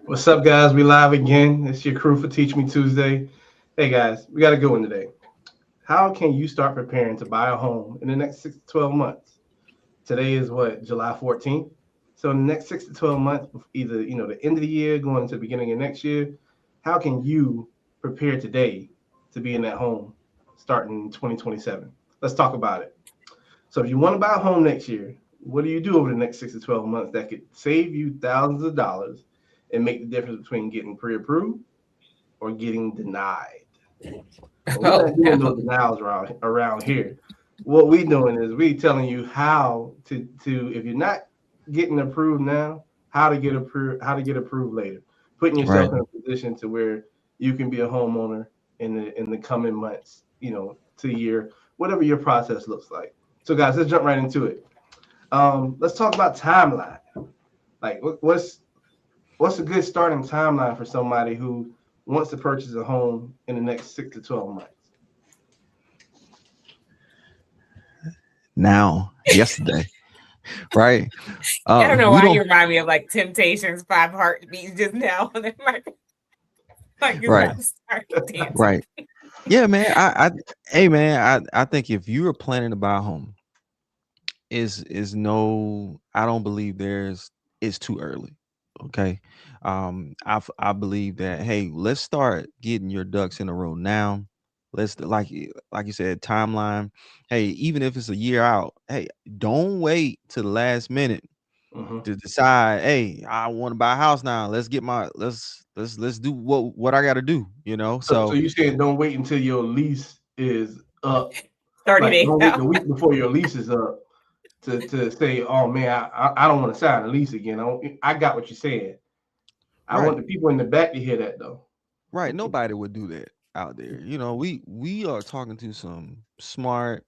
What's up, guys? We live again. It's your crew for Teach Me Tuesday. Hey, guys, we got a good one today. How can you start preparing to buy a home in the next 6 to 12 months? Today is what, July 14th? So, in the next 6 to 12 months, either the end of the year, going into the beginning of next year, how can you prepare today to be in that home starting in 2027? Let's talk about it. So, if you want to buy a home next year, what do you do over the next 6 to 12 months that could save you thousands of dollars and make the difference between getting pre-approved or getting denied? And we're Oh not doing no no. denials around here. What we doing is we telling you how to if you're not getting approved now, how to get approved later. Putting Right. yourself in a position to where you can be a homeowner in the coming months, to year, whatever your process looks like. So guys, let's jump right into it. Let's talk about timeline. Like what's a good starting timeline for somebody who wants to purchase a home in the next 6 to 12 months? Now, yesterday, right? I don't know We why you don't. remind me of like Temptations, Five Heartbeats just now. And then like you're Right. about to start dancing. Right. Yeah, man. Hey, man. I think if you are planning to buy a home, is no. I don't believe it's too early. Okay. I believe that. Hey, let's start getting your ducks in a row now. Like you said, timeline. Hey, even if it's a year out, hey, don't wait to the last minute Hmm. to decide, hey, I want to buy a house now. Let's do what I gotta do, you know. So So you saying don't wait until your lease is up, 30 like days don't wait out. the week before your lease is up to say, oh man, I don't want to sign a lease again. I got what you're saying. I want right, the people in the back to hear that though. right. Nobody would do that out there. You know, we are talking to some smart,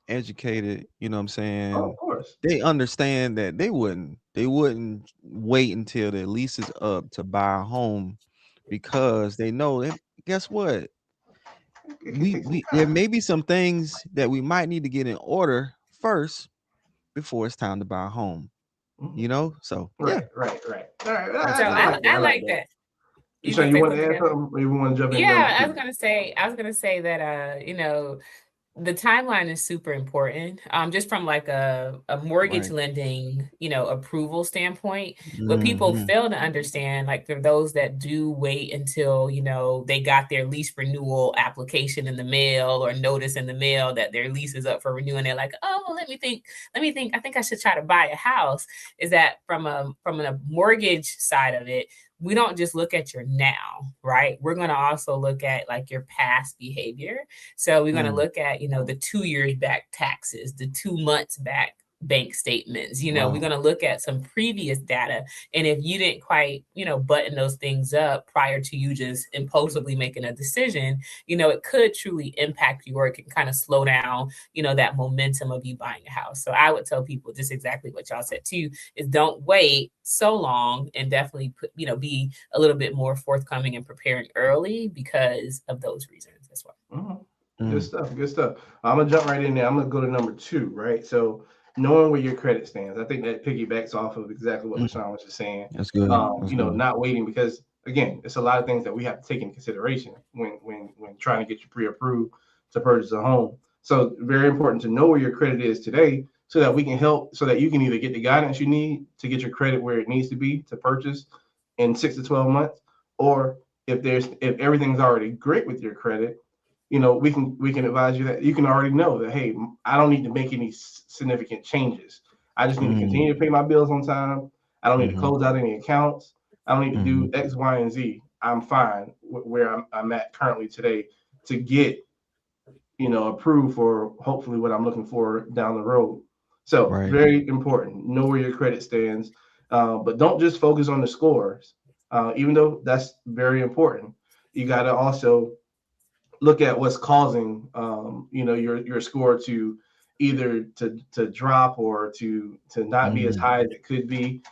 educated, you know what I'm Oh, of saying? course. They understand that they wouldn't wait until their lease is up to buy a home because they know that guess what? It can take some We there time. may be some things that we might need to get in order first before it's time to buy a home, Mhm. you know? So, yeah. Right, right, right. All right, So I like that. I I like like that. that. You You say gonna you say want to something add else? something, or you want to jump in number Yeah, two? I was gonna say that the timeline is super important. Just from like a mortgage Right. lending, approval standpoint. What people Mhm. fail to understand, like for those that do wait until, they got their lease renewal application in the mail or notice in the mail that their lease is up for renewal, and they're like, oh, let me think, I think I should try to buy a house. Is that from a mortgage side of it, we don't just look at your now, right? We're going to also look at like your past behavior. So we're going to Mm, look at, the 2 years back taxes, the 2 months back bank statements. We're wow. going to look at some previous data. And if you didn't quite, button those things up prior to you just impulsively making a decision, it could truly impact you, or it can kind of slow down, that momentum of you buying a house. So I would tell people just exactly what y'all said too, is don't wait so long, and definitely be a little bit more forthcoming and preparing early because of those reasons as well. Mhm. Good Mm, stuff. Good stuff. I'm gonna jump right in there. I'm gonna go to number two. Right. So knowing where your credit stands, I think that piggybacks off of exactly what mm. LaShawn was just saying. That's good. That's good. Not waiting, because again, it's a lot of things that we have to take into consideration when trying to get you pre-approved to purchase a home. So very important to know where your credit is today, so that we can help, so that you can either get the guidance you need to get your credit where it needs to be to purchase in 6 to 12 months, or if everything's already great with your credit, we can advise you that you can already know that, hey, I don't need to make any significant changes. I just need to Mm, continue to pay my bills on time. I don't need to mhm, close out any accounts. I don't need to do mhm. X, Y, and Z. I'm fine where I'm at currently today to get approved for hopefully what I'm looking for down the road. So Right. very important. Know where your credit stands, but don't just focus on the scores. Even though that's very important, you got to also look at what's causing your score to either to drop or to not be as Mm, high as it could be,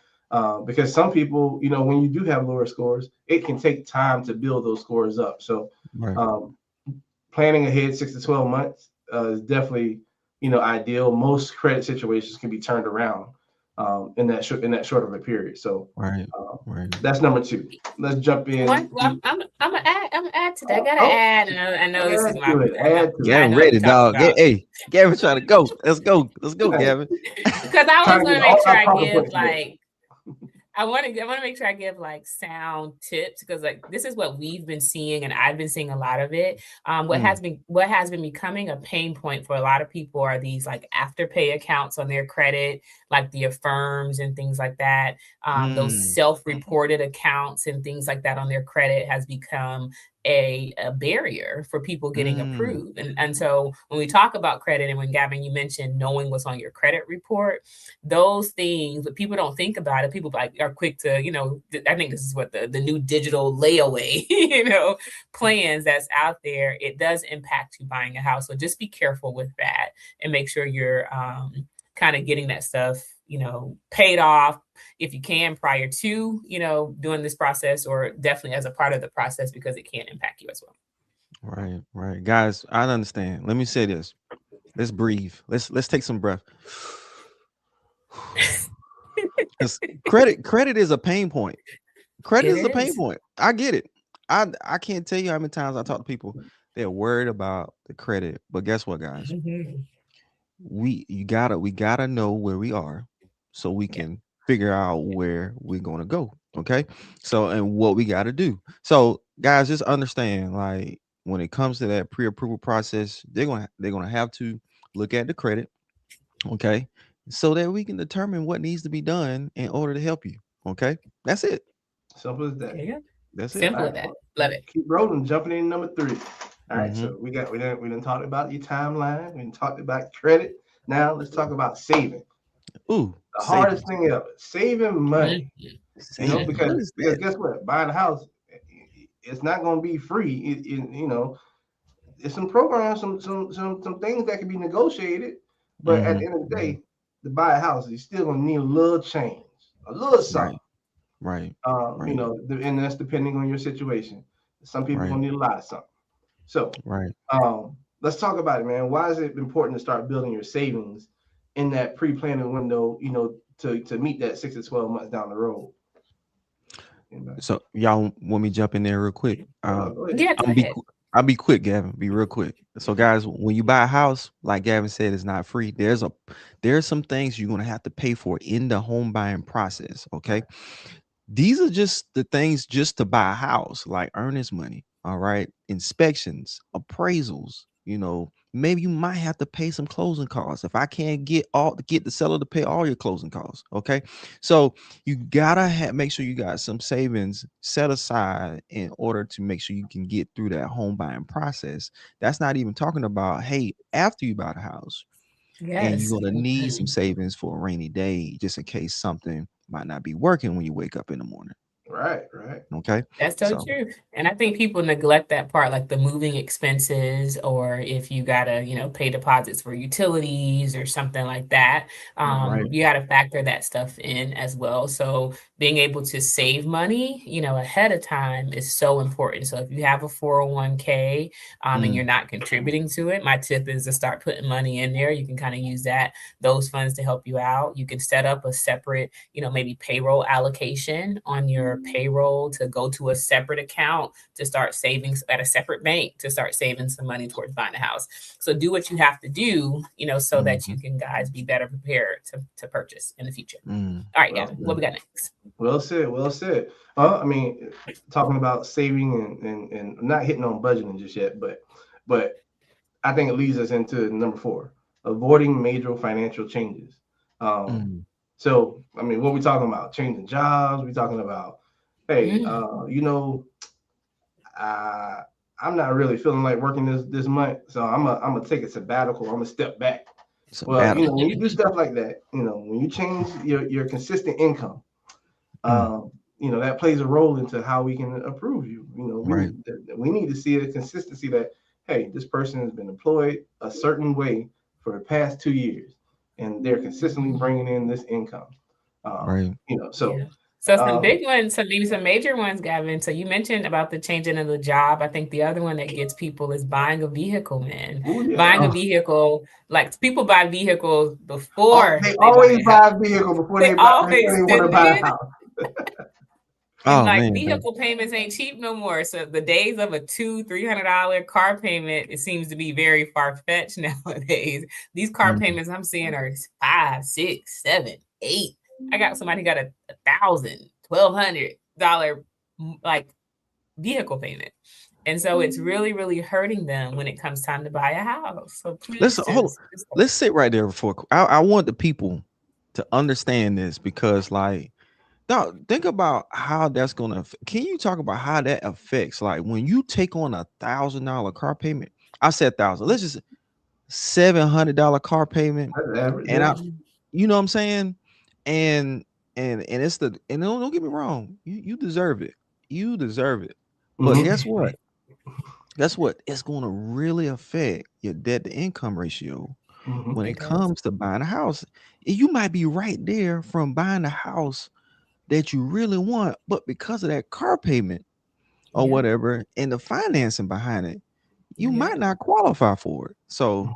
because some people, when you do have lower scores, it can take time to build those scores up. So right. um, planning ahead 6 to 12 months is definitely ideal. Most credit situations can be turned around in that short of a period. So Right. that's number 2. Let's jump in. I'm gonna add to that. I gotta add. I know this is my. Add to Gavin ready, dog. Hey, Gavin trying to go. Let's go, Gavin. Because I always want to make sure I give like. I want to make sure I give like sound tips, because like this is what we've been seeing, and I've been seeing a lot of it. What has been becoming a pain point for a lot of people are these like afterpay accounts on their credit, like the Affirms and things like that. Those self-reported accounts and things like that on their credit has become a barrier for people getting approved. And so when we talk about credit, and when Gavin, you mentioned knowing what's on your credit report, those things, but people don't think about it. People like are quick to, I think this is what the new digital layaway, plans that's out there. It does impact you buying a house. So just be careful with that and make sure you're kind of getting that stuff, paid off if you can prior to, doing this process, or definitely as a part of the process, because it can impact you as well. Right. Guys, I understand. Let me say this. Let's breathe. Let's take some breath. Because credit is a pain point. Credit is a pain point. I get it. I can't tell you how many times I talk to people, they're worried about the credit. But guess what, guys? We gotta know where we are so we can figure out where we're gonna go. Okay. So, and what we gotta do. So guys, just understand, like when it comes to that pre-approval process, they're gonna have to look at the credit, okay, so that we can determine what needs to be done in order to help you. Okay. That's it. Simple as that. Yeah. That's it. Simple as that. Love it. Keep rolling, jumping in number 3. All right, so we done talked about your timeline. We done talked about credit. Now let's talk about saving. The hardest thing ever, saving money. Because guess what? Buying a house, it's not going to be free. It's some programs, some things that can be negotiated. But at the end of the day, to buy a house, you're still going to need a little change, a little something. Right. And that's depending on your situation. Some people gonna need a lot of something. So let's talk about it, man. Why is it important to start building your savings in that pre-planning window, to meet that 6 to 12 months down the road? So y'all want me to jump in there real quick? I'll be quick, Gavin. Be real quick. So guys, when you buy a house, like Gavin said, it's not free. There's some things you're gonna have to pay for in the home buying process. Okay. These are just the things just to buy a house, like earnest money. All right. Inspections, appraisals, maybe you might have to pay some closing costs if I can't get the seller to pay all your closing costs. Okay. So you gotta make sure you got some savings set aside in order to make sure you can get through that home buying process. That's not even talking about, hey, after you buy the house, and you're gonna need some savings for a rainy day, just in case something might not be working when you wake up in the morning. Right. Okay. That's so true. And I think people neglect that part, like the moving expenses, or if you gotta, pay deposits for utilities or something like that. You gotta factor that stuff in as well. So being able to save money, ahead of time is so important. So if you have a 401k and you're not contributing to it, my tip is to start putting money in there. You can kind of use those funds to help you out. You can set up a separate, maybe payroll allocation on your payroll to go to a separate account to start saving at a separate bank to start saving some money towards buying a house. So do what you have to do, so that you can, guys, be better prepared to purchase in the future. All right, Gavin, what we got next? Well said. Talking about saving and not hitting on budgeting just yet, but I think it leads us into number 4, avoiding major financial changes. So, what we talking about? Changing jobs. We talking about, hey, I'm not really feeling like working this month, so I'm gonna take a sabbatical. I'm gonna step back. Well, when you do stuff like that, when you change your consistent income, that plays a role into how we can approve you. We need to see a consistency that, hey, this person has been employed a certain way for the past 2 years, and they're consistently bringing in this income. So some big ones, maybe some major ones, Gavin. So you mentioned about the changing of the job. I think the other one that gets people is buying a vehicle, man. Ooh, yeah. Buying a vehicle, like people buy vehicles before they always buy a vehicle before they want to buy a house. And like vehicle payments ain't cheap no more. So the days of a $200-$300 car payment, it seems to be very far-fetched nowadays. These car payments I'm seeing are $500, $600, $700, $800. I got somebody got a $1,000, $1,200 like vehicle payment. And so it's really, really hurting them when it comes time to buy a house. So please let's sit right there before I want the people to understand this, because like, now think about how that's gonna. Can you talk about how that affects, like when you take on $1,000 car payment? I said 1,000. Let's just $700 car payment, and you know what I'm saying, and it's and don't get me wrong, you deserve it, but guess what? It's gonna really affect your debt to income ratio when it comes to buying a house. You might be right there from buying a house that you really want, but because of that car payment or whatever and the financing behind it, you might not qualify for it. So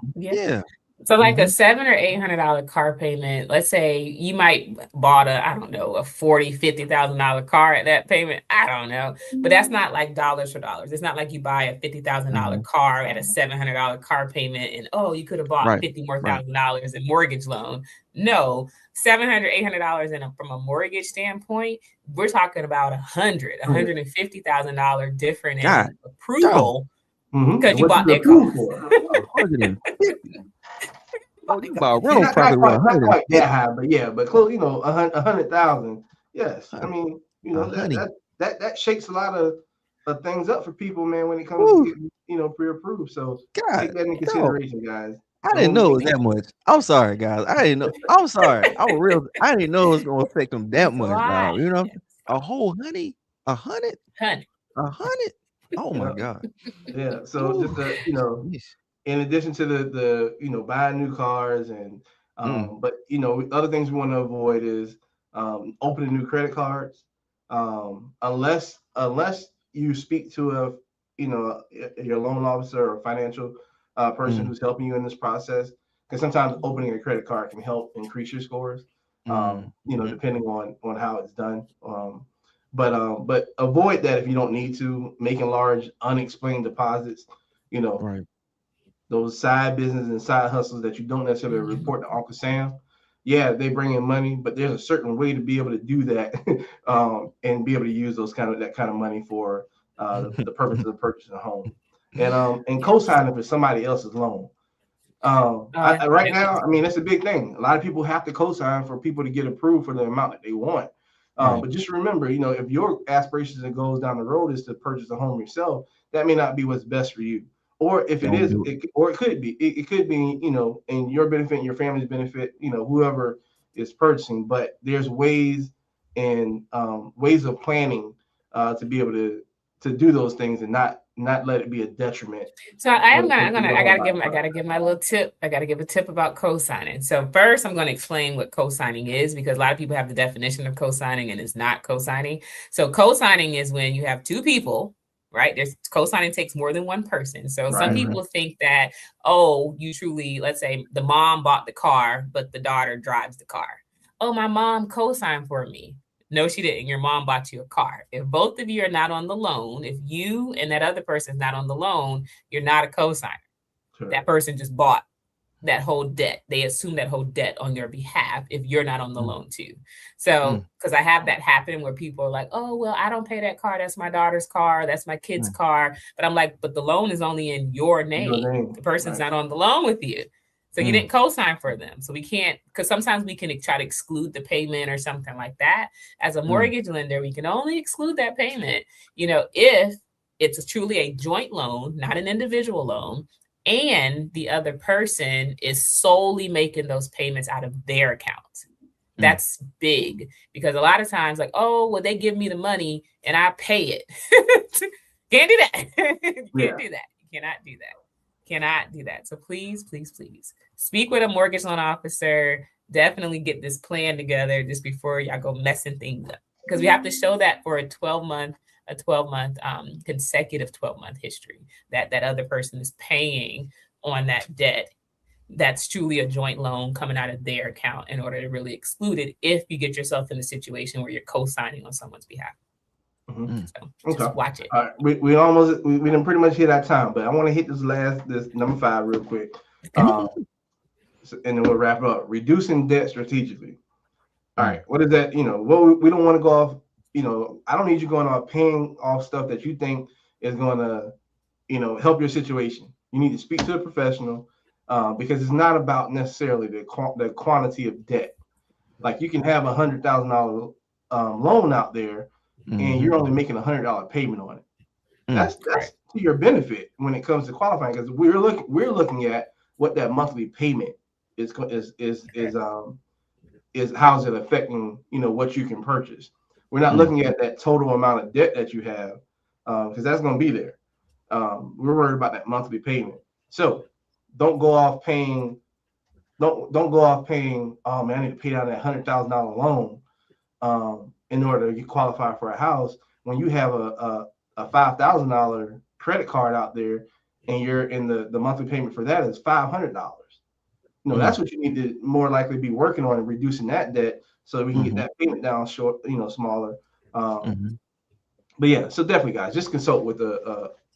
so like a $700 or $800 car payment, let's say you might bought a $40,000-$50,000 car at that payment. I don't know, but that's not like dollars for dollars. It's not like you buy a $50,000 car at a $700 car payment and you could have bought $50,000 more in mortgage loan. No, $700, $800 from a mortgage standpoint, we're talking about $150,000 different in approval because you bought that car. About rental property, not quite that high, but close. 100,000. Yes, I mean, that shakes a lot of things up for people, man. When it comes to getting, pre-approved, so take that into consideration, guys. I didn't know it was that much. I'm sorry, guys. I didn't know. I'm sorry. I didn't know it was gonna affect them that much. Dog. You know, a whole $100. Oh my God. Yeah. So just in addition to the buying new cars and but other things we want to avoid is opening new credit cards unless you speak to your loan officer or financial person who's helping you in this process, because sometimes opening a credit card can help increase your scores depending on how it's done, but avoid that if you don't need to. Making large unexplained deposits, those side business and side hustles that you don't necessarily report to Uncle Sam. Yeah, they bring in money, but there's a certain way to be able to do that and be able to use that kind of money for the purpose of purchasing a home and co-signing for somebody else's loan. Right now, I mean, that's a big thing. A lot of people have to co-sign for people to get approved for the amount that they want. But just remember, if your aspirations and goals down the road is to purchase a home yourself, that may not be what's best for you. Or if it is, or it could be, it could be, in your benefit and your family's benefit, whoever is purchasing. But there's ways and ways of planning to be able to do those things and not let it be a detriment. So I gotta give my little tip. I gotta give a tip about co-signing. So first, I'm going to explain what co-signing is, because a lot of people have the definition of co-signing and it's not co-signing. So co-signing is when you have two people. Right? There's co-signing takes more than one person. So some people think that, you truly, let's say the mom bought the car, but the daughter drives the car. Oh, my mom co-signed for me. No, she didn't. Your mom bought you a car. If both of you are not on the loan, if you and that other person is not on the loan, you're not a co-signer. Sure. That person just bought that whole debt. They assume that whole debt on your behalf if you're not on the loan too. So, because I have that happen where people are like, oh, well, I don't pay that car. That's my daughter's car. That's my kid's car. But I'm like, but the loan is only in your name. The person's not on the loan with you. So you didn't co-sign for them. So we can't, because sometimes we can try to exclude the payment or something like that. As a mortgage lender, we can only exclude that payment, if it's truly a joint loan, not an individual loan, and the other person is solely making those payments out of their account. That's big, because a lot of times like, they give me the money and I pay it. Can't do that. You cannot do that. So please, please, please speak with a mortgage loan officer. Definitely get this plan together just before y'all go messing things up. because we have to show that for a 12-month consecutive 12-month history that other person is paying on that debt. That's truly a joint loan coming out of their account in order to really exclude it if you get yourself in a situation where you're co-signing on someone's behalf. So just watch it. All right, we almost we didn't pretty much hit our time, but I want to hit this number 5 real quick, and then we'll wrap up. Reducing debt strategically. All right, what is that? We don't want to go off. I don't need you going off paying off stuff that you think is going to, help your situation. You need to speak to a professional because it's not about necessarily the quantity of debt. Like you can have $100,000 loan out there, and you're only making $100 payment on it. That's to your benefit when it comes to qualifying, because we're looking at what that monthly payment is how's it affecting what you can purchase. We're not looking at that total amount of debt that you have, because that's going to be there. We're worried about that monthly payment. So don't go off paying. Don't go off paying. Oh man, I need to pay down that $100,000 loan in order to qualify for a house when you have a $5,000 credit card out there, and you're in the monthly payment for that is $500. That's what you need to more likely be working on, and reducing that debt so that we can get that payment down short, smaller. But yeah, so definitely, guys, just consult with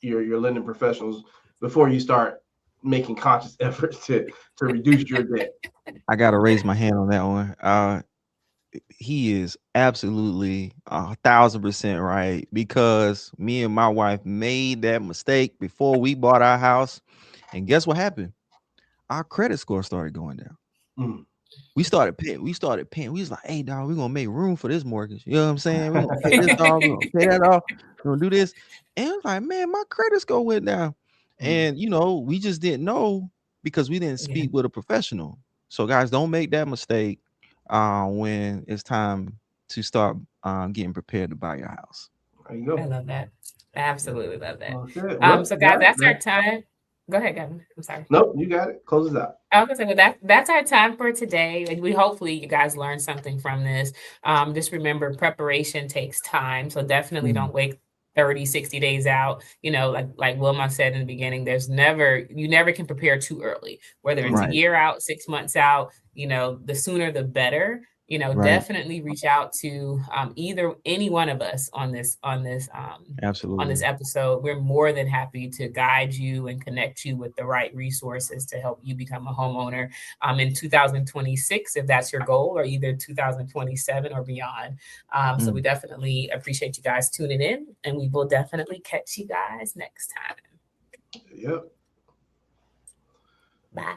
your lending professionals before you start making conscious efforts to reduce your debt. I gotta raise my hand on that one. He is absolutely 1,000% right, because me and my wife made that mistake before we bought our house, and guess what happened? Our credit score started going down. We started paying. We was like, hey, dog, we're going to make room for this mortgage. You know what I'm saying? We're going to pay this off. We're going to pay that off. We're going to do this. And I was like, man, my credit score went down. And, we just didn't know because we didn't speak with a professional. So, guys, don't make that mistake when it's time to start getting prepared to buy your house. There you go. I love that. I absolutely love that. Okay. Well, so, guys, that's our time. Go ahead, Gavin. I'm sorry. Nope, you got it. Close it out. I was gonna say, well, that's our time for today. And we hopefully you guys learned something from this. Just remember, preparation takes time. So definitely don't wait 30, 60 days out. Like Wilma said in the beginning, you never can prepare too early, whether it's a year out, 6 months out, the sooner the better. Definitely reach out to either any one of us on this absolutely on this episode. We're more than happy to guide you and connect you with the right resources to help you become a homeowner in 2026, if that's your goal, or either 2027 or beyond. So we definitely appreciate you guys tuning in, and we will definitely catch you guys next time. Yep. Bye.